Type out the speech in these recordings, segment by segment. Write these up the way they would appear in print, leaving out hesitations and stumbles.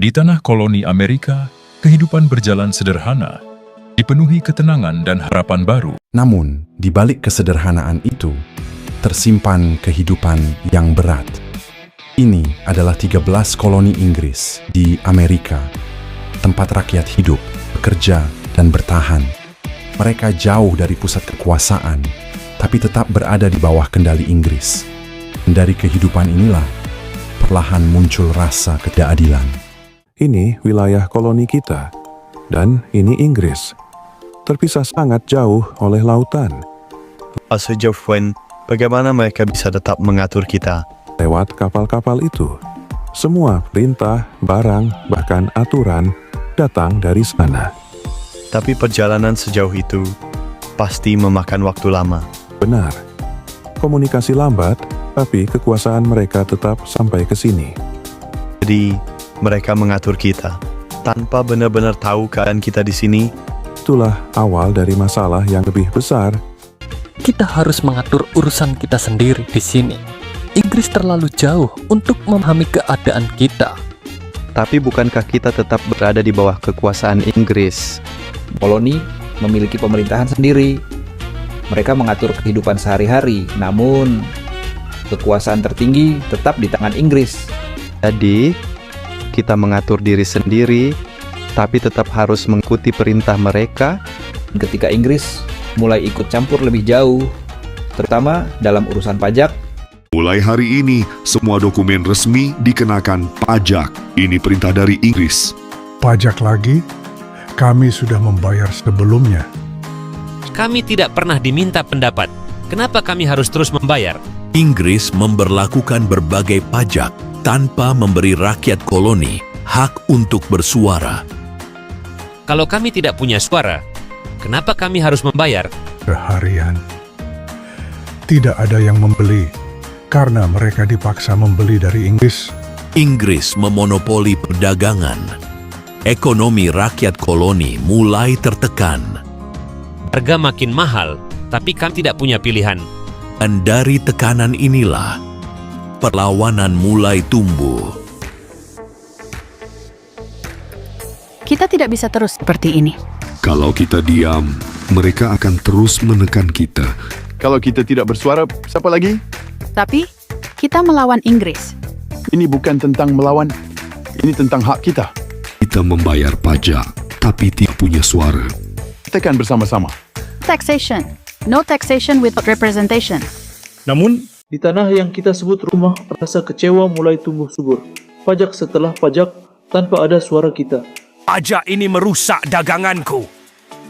Di tanah koloni Amerika, kehidupan berjalan sederhana, dipenuhi ketenangan dan harapan baru. Namun, di balik kesederhanaan itu, tersimpan kehidupan yang berat. Ini adalah 13 koloni Inggris di Amerika, tempat rakyat hidup, bekerja, dan bertahan. Mereka jauh dari pusat kekuasaan, tapi tetap berada di bawah kendali Inggris. Dari kehidupan inilah, perlahan muncul rasa ketidakadilan. Ini wilayah koloni kita, dan ini Inggris. Terpisah sangat jauh oleh lautan. Sejauh pun, bagaimana mereka bisa tetap mengatur kita? Lewat kapal-kapal itu, semua perintah, barang, bahkan aturan datang dari sana. Tapi perjalanan sejauh itu pasti memakan waktu lama. Benar, komunikasi lambat, tapi kekuasaan mereka tetap sampai ke sini. Jadi, mereka mengatur kita tanpa benar-benar tahu keadaan kita di sini. Itulah awal dari masalah yang lebih besar. Kita harus mengatur urusan kita sendiri di sini. Inggris terlalu jauh untuk memahami keadaan kita. Tapi bukankah kita tetap berada di bawah kekuasaan Inggris? Koloni memiliki pemerintahan sendiri. Mereka mengatur kehidupan sehari-hari, namun kekuasaan tertinggi tetap di tangan Inggris. Jadi, kita mengatur diri sendiri, tapi tetap harus mengikuti perintah mereka. Ketika Inggris mulai ikut campur lebih jauh, terutama dalam urusan pajak. Mulai hari ini, semua dokumen resmi dikenakan pajak. Ini perintah dari Inggris. Pajak lagi? Kami sudah membayar sebelumnya. Kami tidak pernah diminta pendapat. Kenapa kami harus terus membayar? Inggris memberlakukan berbagai pajak tanpa memberi rakyat koloni hak untuk bersuara. Kalau kami tidak punya suara, kenapa kami harus membayar? Seharian. Tidak ada yang membeli, karena mereka dipaksa membeli dari Inggris. Inggris memonopoli perdagangan. Ekonomi rakyat koloni mulai tertekan. Harga makin mahal, tapi kami tidak punya pilihan. Dan dari tekanan inilah, perlawanan mulai tumbuh. Kita tidak bisa terus seperti ini. Kalau kita diam, mereka akan terus menekan kita. Kalau kita tidak bersuara, siapa lagi? Tapi, kita melawan Inggris. Ini bukan tentang melawan, ini tentang hak kita. Kita membayar pajak, tapi tidak punya suara. Tekan bersama-sama. Taxation. No taxation with representation. Namun, di tanah yang kita sebut rumah, rasa kecewa mulai tumbuh subur. Pajak setelah pajak, tanpa ada suara kita. Pajak ini merusak daganganku.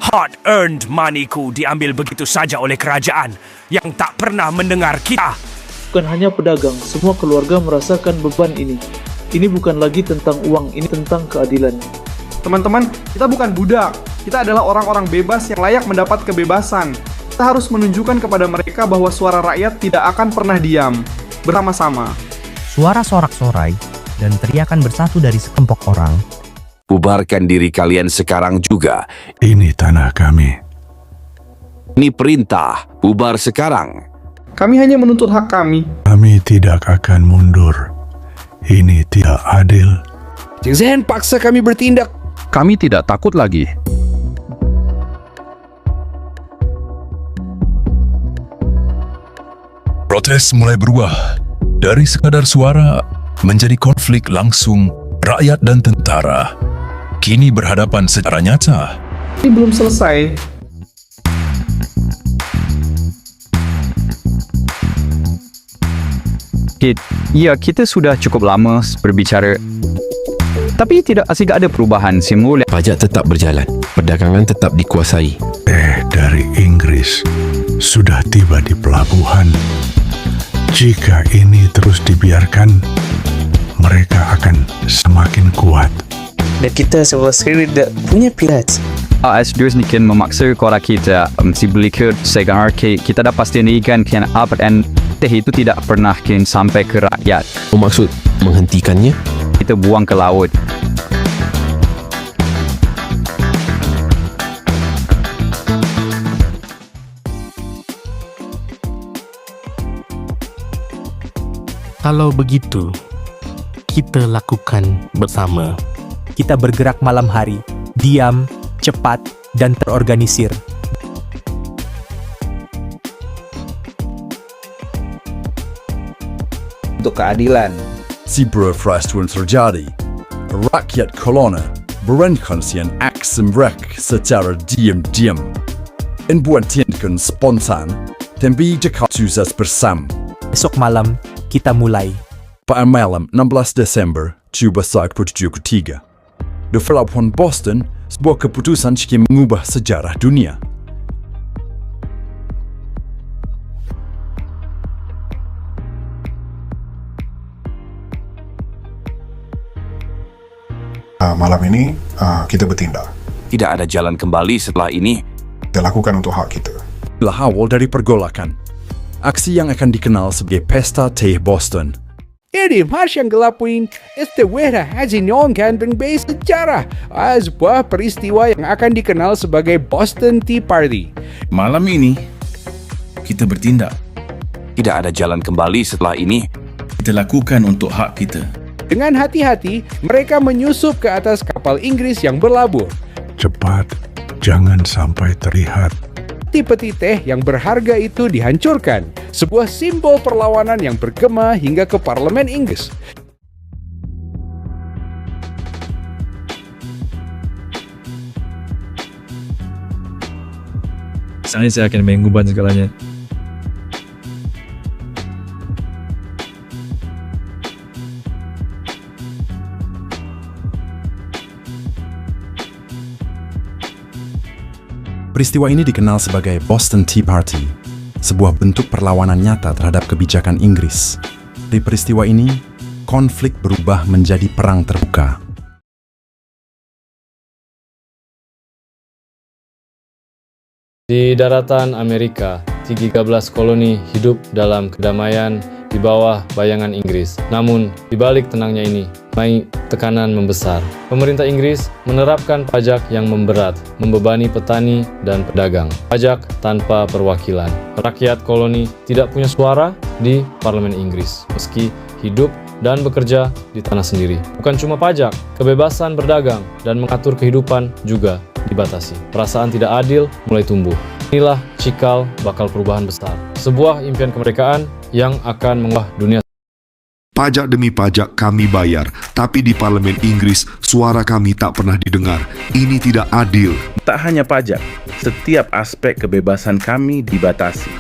Hard-earned money-ku diambil begitu saja oleh kerajaan yang tak pernah mendengar kita. Bukan hanya pedagang, semua keluarga merasakan beban ini. Ini bukan lagi tentang uang, ini tentang keadilan. Teman-teman, kita bukan budak. Kita adalah orang-orang bebas yang layak mendapat kebebasan. Kita harus menunjukkan kepada mereka bahwa suara rakyat tidak akan pernah diam. Bersama-sama. Suara sorak-sorai dan teriakan bersatu dari sekelompok orang. Bubarkan diri kalian sekarang juga. Ini tanah kami. Ini perintah, bubar sekarang. Kami hanya menuntut hak kami. Kami tidak akan mundur. Ini tidak adil. Jangan paksa kami bertindak. Kami tidak takut lagi. Protes mulai berubah dari sekadar suara menjadi konflik langsung rakyat dan tentara. Kini berhadapan secara nyata. Ini belum selesai. Ya, kita sudah cukup lama berbicara. Tapi tidak ada perubahan semula. Pajak tetap berjalan. Perdagangan tetap dikuasai. Dari Inggris sudah tiba di pelabuhan. Jika ini terus dibiarkan, mereka akan semakin kuat. Dan kita sama sekali tidak punya pilihan. AS2 ni kan memaksa kepada kita mesti beli ke segar kita dapat pastikan kan apa dan itu tidak pernah kan sampai ke rakyat. Maksud menghentikannya? Kita buang ke laut. Kalau begitu, kita lakukan bersama. Kita bergerak malam hari, diam, cepat, dan terorganisir. Untuk keadilan. Cyberfrustration terjadi. Rakyat koloni berencanakan aksi mereka secara diam-diam. Membuat tindakan spontan dan bijak sukses bersama. Esok malam, kita mulai. Pada malam 16 Desember 1973, di pelabuhan Boston, sebuah keputusan yang mengubah sejarah dunia. Malam ini kita bertindak. Tidak ada jalan kembali setelah ini. Kita lakukan untuk hak kita. Inilah awal dari pergolakan. Aksi yang akan dikenal sebagai Pesta Teh Boston. Ini Mars yang gelapuin Estewera Hazinyongkan berbagai sejarah sebuah peristiwa yang akan dikenal sebagai Boston Tea Party. Malam ini kita bertindak. Tidak ada jalan kembali setelah ini. Kita lakukan untuk hak kita. Dengan hati-hati, mereka menyusup ke atas kapal Inggris yang berlabuh. Cepat, jangan sampai terlihat. Peti-peti teh yang berharga itu dihancurkan, sebuah simbol perlawanan yang bergema hingga ke parlemen Inggris. Saya akan mengubah segalanya. Peristiwa ini dikenal sebagai Boston Tea Party, sebuah bentuk perlawanan nyata terhadap kebijakan Inggris. Di peristiwa ini, konflik berubah menjadi perang terbuka. Di daratan Amerika, 13 koloni hidup dalam kedamaian di bawah bayangan Inggris. Namun, di balik tenangnya ini, tekanan membesar. Pemerintah Inggris menerapkan pajak yang memberat, membebani petani dan pedagang. Pajak tanpa perwakilan. Rakyat koloni tidak punya suara di parlemen Inggris, meski hidup dan bekerja di tanah sendiri. Bukan cuma pajak, kebebasan berdagang dan mengatur kehidupan juga dibatasi. Perasaan tidak adil mulai tumbuh. Inilah cikal bakal perubahan besar. Sebuah impian kemerdekaan yang akan mengubah dunia. Pajak demi pajak kami bayar, tapi di parlemen Inggris suara kami tak pernah didengar. Ini tidak adil. Tak hanya pajak, setiap aspek kebebasan kami dibatasi.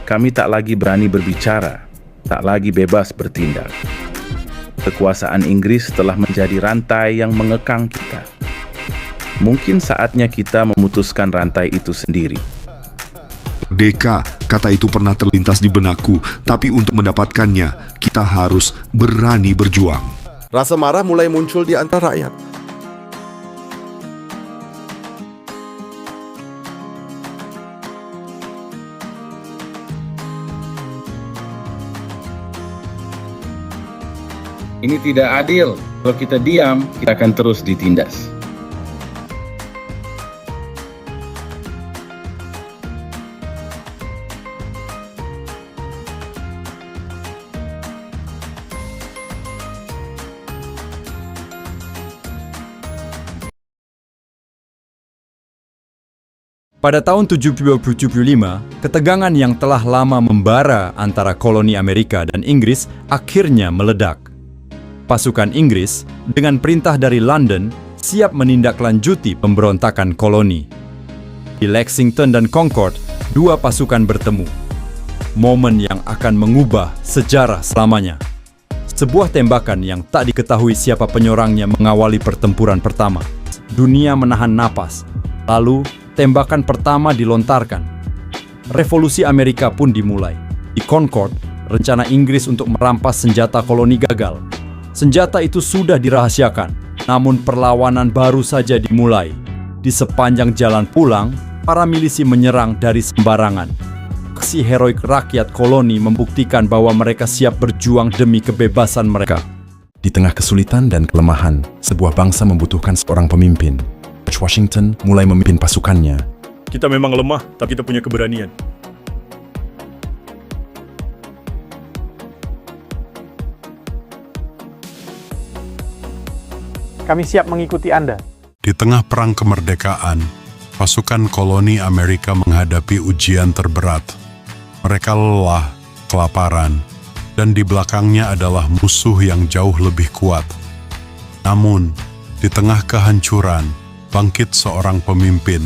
Kami tak lagi berani berbicara, tak lagi bebas bertindak. Kekuasaan Inggris telah menjadi rantai yang mengekang kita. Mungkin saatnya kita memutuskan rantai itu sendiri. Deka, kata itu pernah terlintas di benakku, tapi untuk mendapatkannya, kita harus berani berjuang. Rasa marah mulai muncul di antara rakyat. Ini tidak adil. Kalau kita diam, kita akan terus ditindas. Pada tahun 1775, ketegangan yang telah lama membara antara koloni Amerika dan Inggris akhirnya meledak. Pasukan Inggris, dengan perintah dari London, siap menindaklanjuti pemberontakan koloni. Di Lexington dan Concord, dua pasukan bertemu. Momen yang akan mengubah sejarah selamanya. Sebuah tembakan yang tak diketahui siapa penyerangnya mengawali pertempuran pertama. Dunia menahan napas, lalu tembakan pertama dilontarkan. Revolusi Amerika pun dimulai. Di Concord, rencana Inggris untuk merampas senjata koloni gagal. Senjata itu sudah dirahasiakan, namun perlawanan baru saja dimulai. Di sepanjang jalan pulang, para milisi menyerang dari sembarangan. Aksi heroik rakyat koloni membuktikan bahwa mereka siap berjuang demi kebebasan mereka. Di tengah kesulitan dan kelemahan, sebuah bangsa membutuhkan seorang pemimpin. George Washington mulai memimpin pasukannya. Kita memang lemah, tapi kita punya keberanian. Kami siap mengikuti Anda. Di tengah perang kemerdekaan, pasukan koloni Amerika menghadapi ujian terberat. Mereka lelah, kelaparan, dan di belakangnya adalah musuh yang jauh lebih kuat. Namun, di tengah kehancuran, bangkit seorang pemimpin,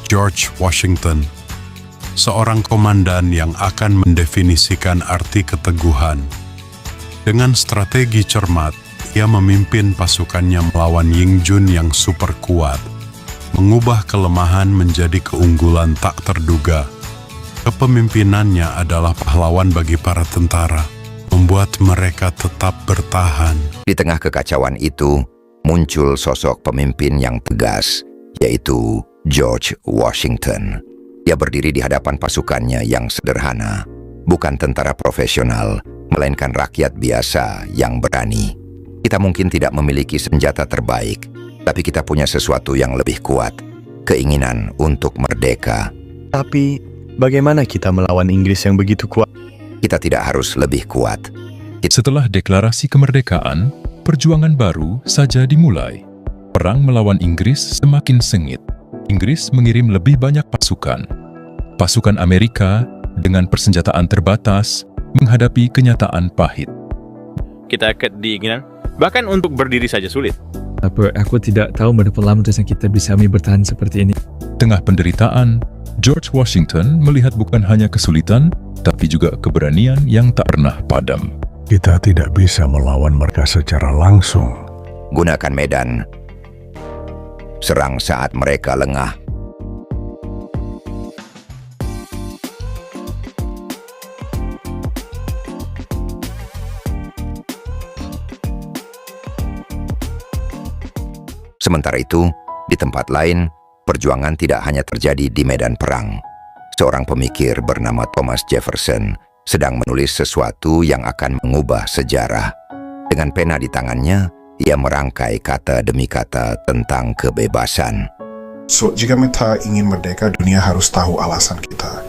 George Washington, seorang komandan yang akan mendefinisikan arti keteguhan. Dengan strategi cermat, ia memimpin pasukannya melawan Ying Jun yang super kuat, mengubah kelemahan menjadi keunggulan tak terduga. Kepemimpinannya adalah pahlawan bagi para tentara, membuat mereka tetap bertahan. Di tengah kekacauan itu, muncul sosok pemimpin yang tegas, yaitu George Washington. Ia berdiri di hadapan pasukannya yang sederhana, bukan tentara profesional, melainkan rakyat biasa yang berani. Kita mungkin tidak memiliki senjata terbaik, tapi kita punya sesuatu yang lebih kuat, keinginan untuk merdeka. Tapi, bagaimana kita melawan Inggris yang begitu kuat? Kita tidak harus lebih kuat. Setelah deklarasi kemerdekaan, perjuangan baru saja dimulai. Perang melawan Inggris semakin sengit. Inggris mengirim lebih banyak pasukan. Pasukan Amerika dengan persenjataan terbatas menghadapi kenyataan pahit. Kita kedinginan, bahkan untuk berdiri saja sulit. Aku tidak tahu berapa lama kita bisa bertahan seperti ini. Tengah penderitaan, George Washington melihat bukan hanya kesulitan, tapi juga keberanian yang tak pernah padam. Kita tidak bisa melawan mereka secara langsung. Gunakan medan. Serang saat mereka lengah. Sementara itu, di tempat lain, perjuangan tidak hanya terjadi di medan perang. Seorang pemikir bernama Thomas Jefferson sedang menulis sesuatu yang akan mengubah sejarah. Dengan pena di tangannya, ia merangkai kata demi kata tentang kebebasan. So, jika kita ingin merdeka, dunia harus tahu alasan kita.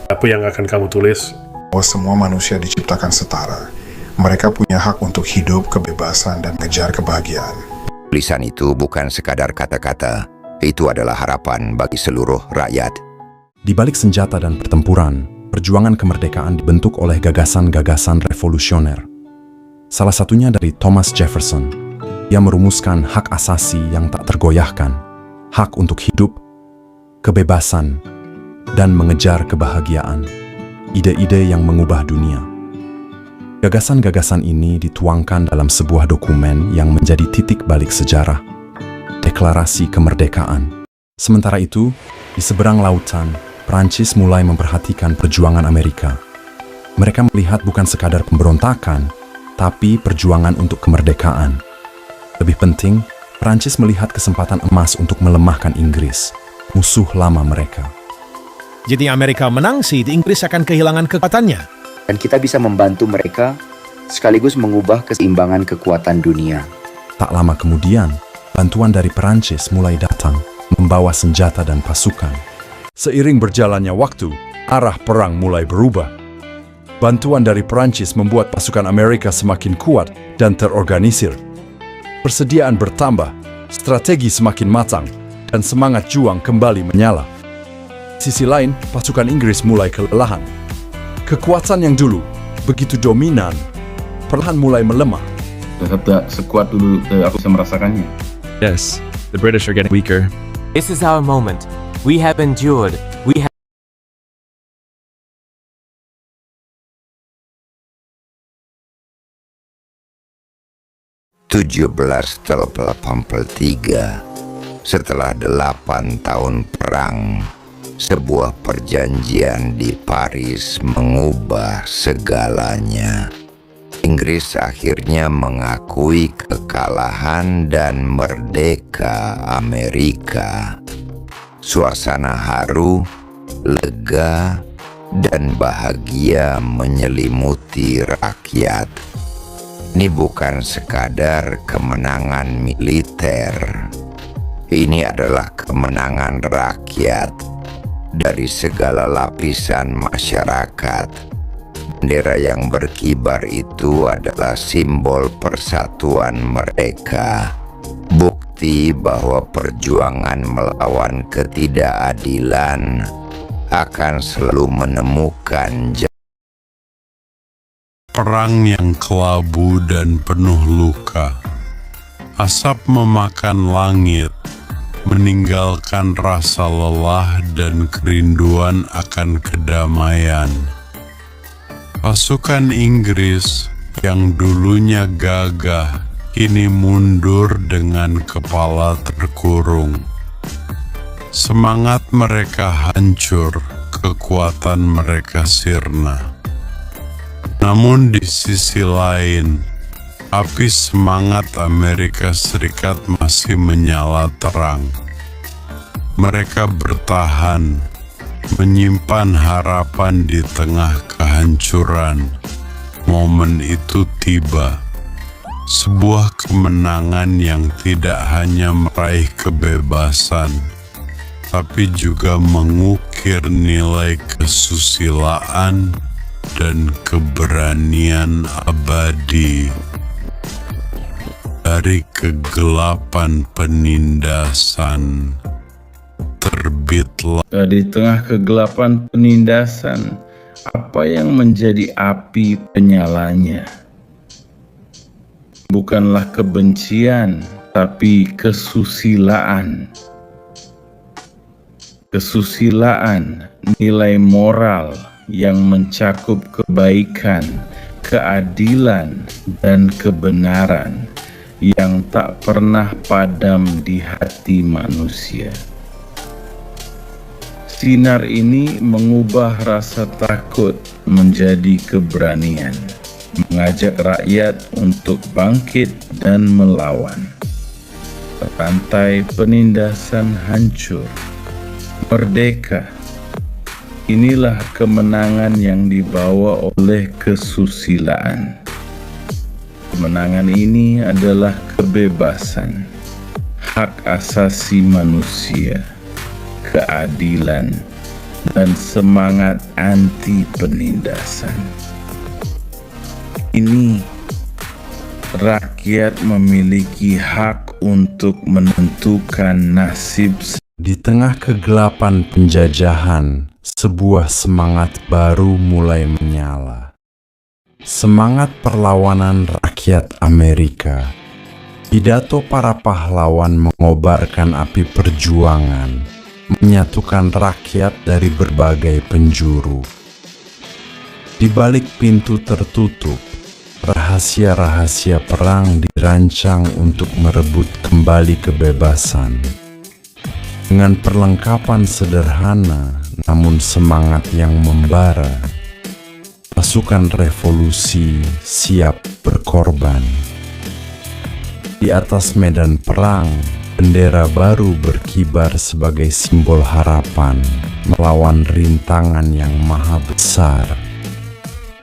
Apa yang akan kamu tulis? Bahwa semua manusia diciptakan setara. Mereka punya hak untuk hidup, kebebasan, dan mengejar kebahagiaan. Tulisan itu bukan sekadar kata-kata, itu adalah harapan bagi seluruh rakyat. Di balik senjata dan pertempuran, perjuangan kemerdekaan dibentuk oleh gagasan-gagasan revolusioner. Salah satunya dari Thomas Jefferson. Ia merumuskan hak asasi yang tak tergoyahkan, hak untuk hidup, kebebasan, dan mengejar kebahagiaan. Ide-ide yang mengubah dunia. Gagasan-gagasan ini dituangkan dalam sebuah dokumen yang menjadi titik balik sejarah, Deklarasi Kemerdekaan. Sementara itu, di seberang lautan, Prancis mulai memperhatikan perjuangan Amerika. Mereka melihat bukan sekadar pemberontakan, tapi perjuangan untuk kemerdekaan. Lebih penting, Prancis melihat kesempatan emas untuk melemahkan Inggris, musuh lama mereka. Jika Amerika menang, Inggris akan kehilangan kekuatannya. Dan kita bisa membantu mereka sekaligus mengubah keseimbangan kekuatan dunia. Tak lama kemudian, bantuan dari Perancis mulai datang, membawa senjata dan pasukan. Seiring berjalannya waktu, arah perang mulai berubah. Bantuan dari Perancis membuat pasukan Amerika semakin kuat dan terorganisir. Persediaan bertambah, strategi semakin matang, dan semangat juang kembali menyala. Sisi lain, pasukan Inggris mulai kelelahan. Kekuatan yang dulu begitu dominan, perlahan mulai melemah. Tak sekuat dulu aku bisa merasakannya. Yes, the British are getting weaker. This is our moment. We have endured. We have 1783, setelah 8 tahun perang, sebuah perjanjian di Paris mengubah segalanya. Inggris akhirnya mengakui kekalahan dan merdeka Amerika. Suasana haru, lega, dan bahagia menyelimuti rakyat. Ini bukan sekadar kemenangan militer. Ini adalah kemenangan rakyat. Dari segala lapisan masyarakat, bendera yang berkibar itu adalah simbol persatuan mereka. Bukti bahwa perjuangan melawan ketidakadilan akan selalu menemukan perang yang kelabu dan penuh luka. Asap memakan langit, meninggalkan rasa lelah dan kerinduan akan kedamaian. Pasukan Inggris yang dulunya gagah kini mundur dengan kepala terkurung. Semangat mereka hancur, kekuatan mereka sirna. Namun di sisi lain, api semangat Amerika Serikat masih menyala terang. Mereka bertahan, menyimpan harapan di tengah kehancuran. Momen itu tiba. Sebuah kemenangan yang tidak hanya meraih kebebasan, tapi juga mengukir nilai kesusilaan dan keberanian abadi. Dari kegelapan penindasan, terbitlah. Di tengah kegelapan penindasan, apa yang menjadi api penyalanya? Bukanlah kebencian, tapi kesusilaan. Kesusilaan, nilai moral yang mencakup kebaikan, keadilan, dan kebenaran yang tak pernah padam di hati manusia. Sinar ini mengubah rasa takut menjadi keberanian, mengajak rakyat untuk bangkit dan melawan. Rantai penindasan hancur, merdeka. Inilah kemenangan yang dibawa oleh kesusilaan. Kemenangan ini adalah kebebasan, hak asasi manusia, keadilan, dan semangat anti penindasan. Ini rakyat memiliki hak untuk menentukan nasib. Di tengah kegelapan penjajahan, sebuah semangat baru mulai menyala. Semangat perlawanan rakyat Amerika. Pidato para pahlawan mengobarkan api perjuangan, menyatukan rakyat dari berbagai penjuru. Di balik pintu tertutup, rahasia-rahasia perang dirancang untuk merebut kembali kebebasan. Dengan perlengkapan sederhana, namun semangat yang membara, pasukan revolusi siap berkorban. Di atas medan perang, bendera baru berkibar sebagai simbol harapan melawan rintangan yang maha besar.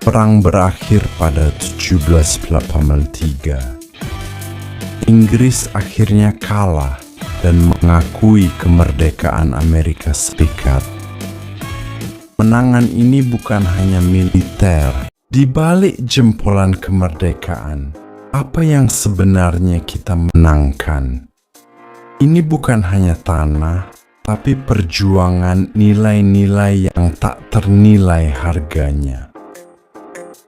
Perang berakhir pada 1783. Inggris akhirnya kalah dan mengakui kemerdekaan Amerika Serikat. Menangan ini bukan hanya militer. Di balik jempolan kemerdekaan, apa yang sebenarnya kita menangkan? Ini bukan hanya tanah, tapi perjuangan nilai-nilai yang tak ternilai harganya.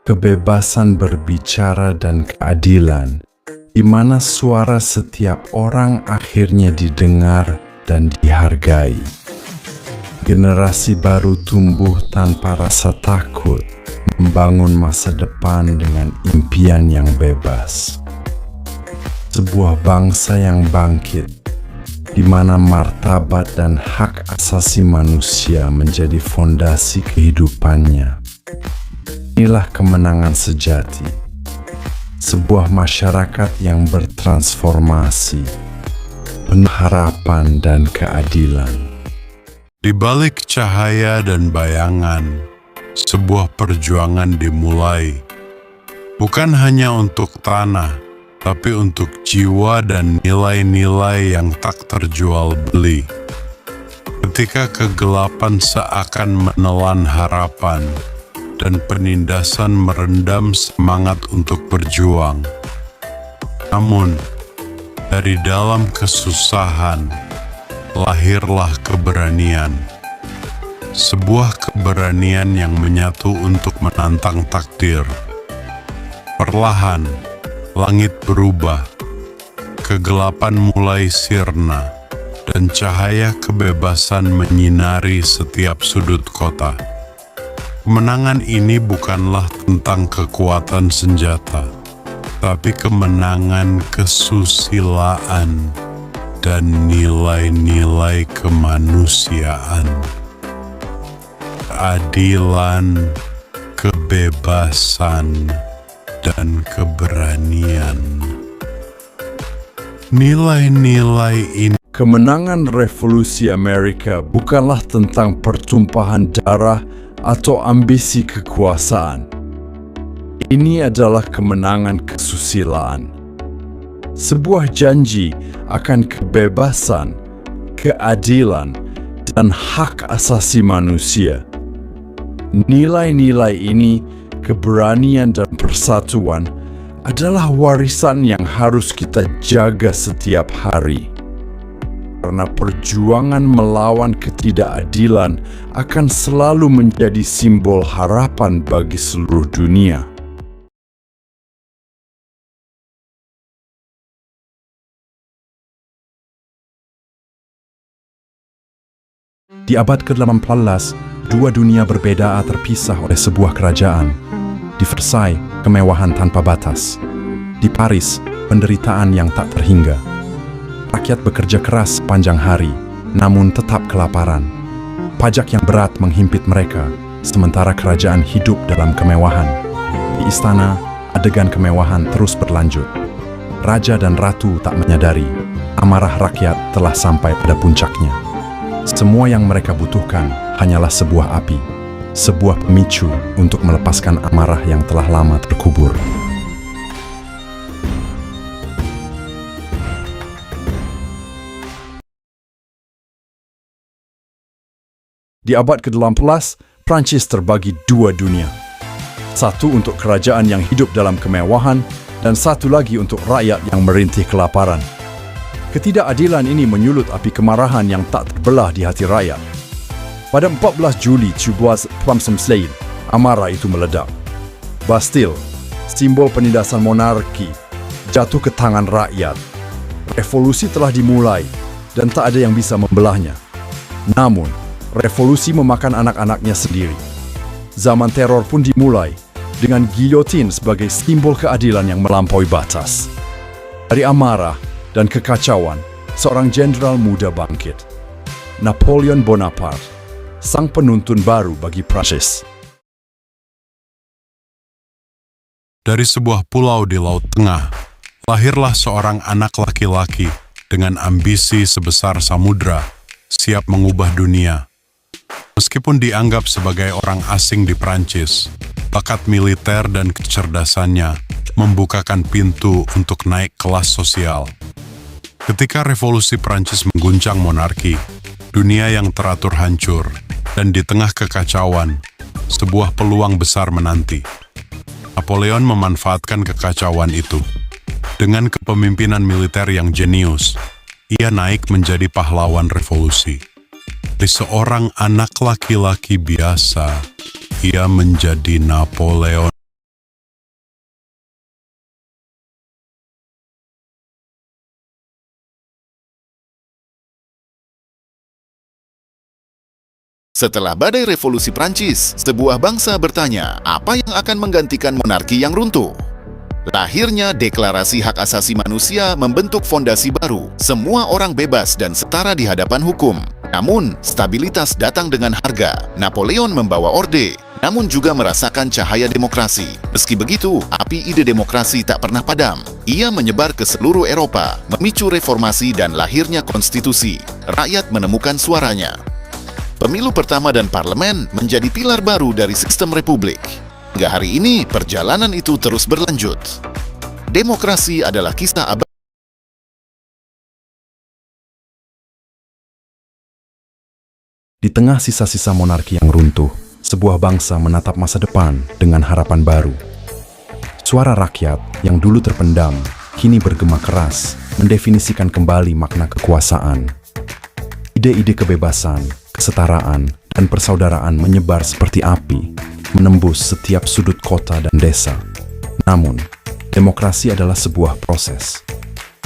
Kebebasan berbicara dan keadilan, di mana suara setiap orang akhirnya didengar dan dihargai. Generasi baru tumbuh tanpa rasa takut, membangun masa depan dengan impian yang bebas. Sebuah bangsa yang bangkit, di mana martabat dan hak asasi manusia menjadi fondasi kehidupannya. Inilah kemenangan sejati. Sebuah masyarakat yang bertransformasi, penuh harapan dan keadilan. Di balik cahaya dan bayangan, sebuah perjuangan dimulai. Bukan hanya untuk tanah, tapi untuk jiwa dan nilai-nilai yang tak terjual beli. Ketika kegelapan seakan menelan harapan, dan penindasan merendam semangat untuk berjuang. Namun, Dari dalam kesusahan, lahirlah keberanian. Sebuah keberanian yang menyatu untuk menantang takdir. Perlahan, langit berubah. Kegelapan mulai sirna, dan cahaya kebebasan menyinari setiap sudut kota. Kemenangan ini bukanlah tentang kekuatan senjata, tapi kemenangan kesusilaan dan nilai-nilai kemanusiaan. Keadilan, kebebasan, dan keberanian. Nilai-nilai ini. Kemenangan Revolusi Amerika bukanlah tentang pertumpahan darah atau ambisi kekuasaan. Ini adalah kemenangan kesusilaan. Sebuah janji akan kebebasan, keadilan, dan hak asasi manusia. Nilai-nilai ini, keberanian dan persatuan, adalah warisan yang harus kita jaga setiap hari. Karena perjuangan melawan ketidakadilan akan selalu menjadi simbol harapan bagi seluruh dunia. Di abad ke-18, dua dunia berbeda terpisah oleh sebuah kerajaan. Di Versailles, kemewahan tanpa batas. Di Paris, penderitaan yang tak terhingga. Rakyat bekerja keras sepanjang hari, namun tetap kelaparan. Pajak yang berat menghimpit mereka, sementara kerajaan hidup dalam kemewahan. Di istana, adegan kemewahan terus berlanjut. Raja dan ratu tak menyadari, amarah rakyat telah sampai pada puncaknya. Semua yang mereka butuhkan hanyalah sebuah api, sebuah pemicu untuk melepaskan amarah yang telah lama terkubur. Di abad ke-18, Prancis terbagi dua dunia. Satu untuk kerajaan yang hidup dalam kemewahan, dan satu lagi untuk rakyat yang merintih kelaparan. Ketidakadilan ini menyulut api kemarahan yang tak terbelah di hati rakyat. Pada 14 Juli 1769, amarah itu meledak. Bastille, simbol penindasan monarki, jatuh ke tangan rakyat. Revolusi telah dimulai, dan tak ada yang bisa membelahnya. Namun, revolusi memakan anak-anaknya sendiri. Zaman teror pun dimulai, dengan gilyotin sebagai simbol keadilan yang melampaui batas. Dari amarah dan kekacauan, seorang jenderal muda bangkit. Napoleon Bonaparte, sang penuntun baru bagi Prancis. Dari sebuah pulau di Laut Tengah, lahirlah seorang anak laki-laki dengan ambisi sebesar samudra, siap mengubah dunia. Meskipun dianggap sebagai orang asing di Prancis, bakat militer dan kecerdasannya membukakan pintu untuk naik kelas sosial. Ketika revolusi Prancis mengguncang monarki, dunia yang teratur hancur, dan di tengah kekacauan, sebuah peluang besar menanti. Napoleon memanfaatkan kekacauan itu. Dengan kepemimpinan militer yang jenius, ia naik menjadi pahlawan revolusi. Dari seorang anak laki-laki biasa, ia menjadi Napoleon. Setelah badai revolusi Prancis, sebuah bangsa bertanya, apa yang akan menggantikan monarki yang runtuh? Lahirnya Deklarasi Hak Asasi Manusia membentuk fondasi baru. Semua orang bebas dan setara di hadapan hukum. Namun, stabilitas datang dengan harga. Napoleon membawa orde, namun juga merasakan cahaya demokrasi. Meski begitu, api ide demokrasi tak pernah padam. Ia menyebar ke seluruh Eropa, memicu reformasi dan lahirnya konstitusi. Rakyat menemukan suaranya. Pemilu pertama dan parlemen menjadi pilar baru dari sistem republik. Hingga hari ini, perjalanan itu terus berlanjut. Demokrasi adalah kisah abadi. Di tengah sisa-sisa monarki yang runtuh, sebuah bangsa menatap masa depan dengan harapan baru. Suara rakyat yang dulu terpendam, kini bergema keras, mendefinisikan kembali makna kekuasaan. Ide-ide kebebasan, kesetaraan, dan persaudaraan menyebar seperti api, menembus setiap sudut kota dan desa. Namun, demokrasi adalah sebuah proses.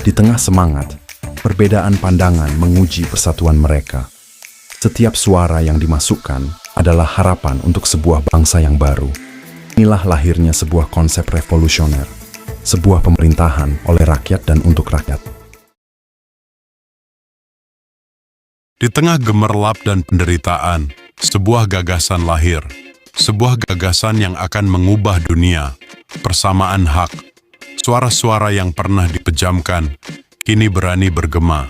Di tengah semangat, perbedaan pandangan menguji persatuan mereka. Setiap suara yang dimasukkan adalah harapan untuk sebuah bangsa yang baru. Inilah lahirnya sebuah konsep revolusioner, sebuah pemerintahan oleh rakyat dan untuk rakyat. Di tengah gemerlap dan penderitaan, sebuah gagasan lahir. Sebuah gagasan yang akan mengubah dunia. Persamaan hak. Suara-suara yang pernah dipejamkan, kini berani bergema.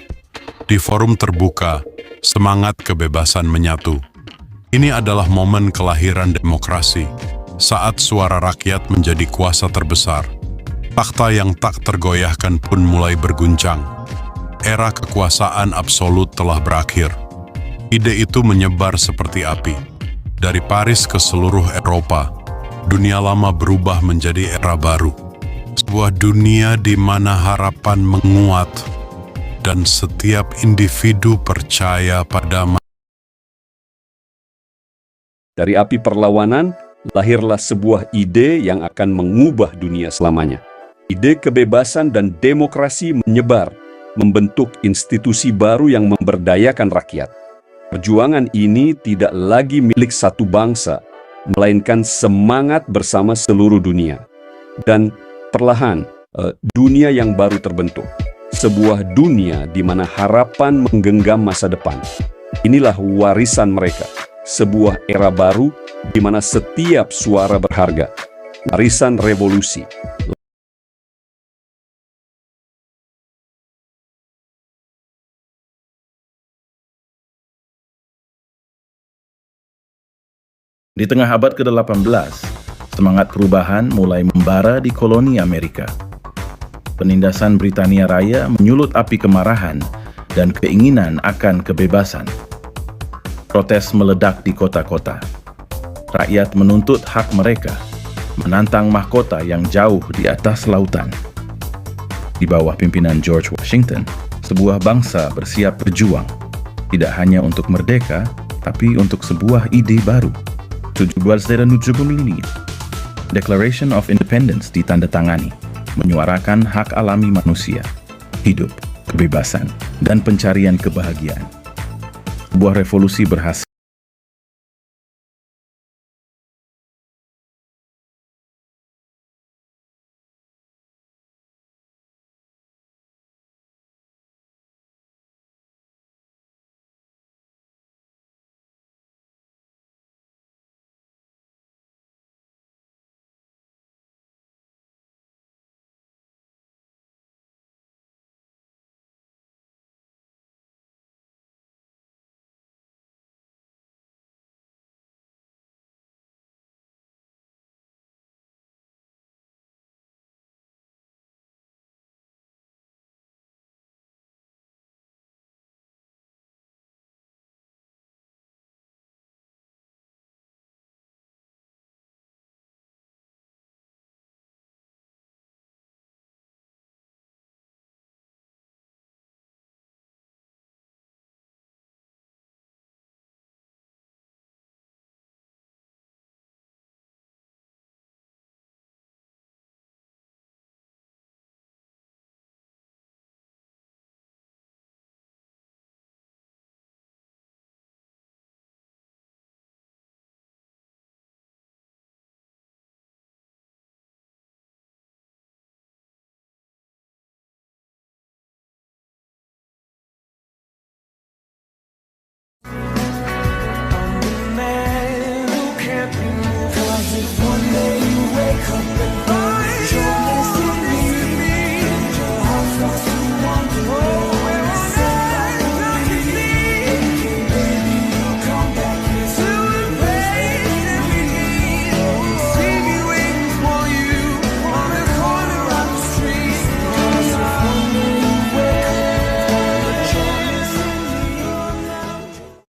Di forum terbuka, semangat kebebasan menyatu. Ini adalah momen kelahiran demokrasi, saat suara rakyat menjadi kuasa terbesar. Takhta yang tak tergoyahkan pun mulai berguncang. Era kekuasaan absolut telah berakhir. Ide itu menyebar seperti api. Dari Paris ke seluruh Eropa, dunia lama berubah menjadi era baru. Sebuah dunia di mana harapan menguat dan setiap individu percaya pada Dari api perlawanan, lahirlah sebuah ide yang akan mengubah dunia selamanya. Ide kebebasan dan demokrasi menyebar, membentuk institusi baru yang memberdayakan rakyat. Perjuangan ini tidak lagi milik satu bangsa, melainkan semangat bersama seluruh dunia. Dan perlahan, dunia yang baru terbentuk. Sebuah dunia di mana harapan menggenggam masa depan. Inilah warisan mereka. Sebuah era baru di mana setiap suara berharga. Warisan revolusi. Di tengah abad ke-18, semangat perubahan mulai membara di koloni Amerika. Penindasan Britania Raya menyulut api kemarahan dan keinginan akan kebebasan. Protes meledak di kota-kota. Rakyat menuntut hak mereka, menantang mahkota yang jauh di atas lautan. Di bawah pimpinan George Washington, sebuah bangsa bersiap berjuang, tidak hanya untuk merdeka, tapi untuk sebuah ide baru. 1775, Declaration of Independence ditandatangani, menyuarakan hak alami manusia, hidup, kebebasan, dan pencarian kebahagiaan. Sebuah revolusi berhasil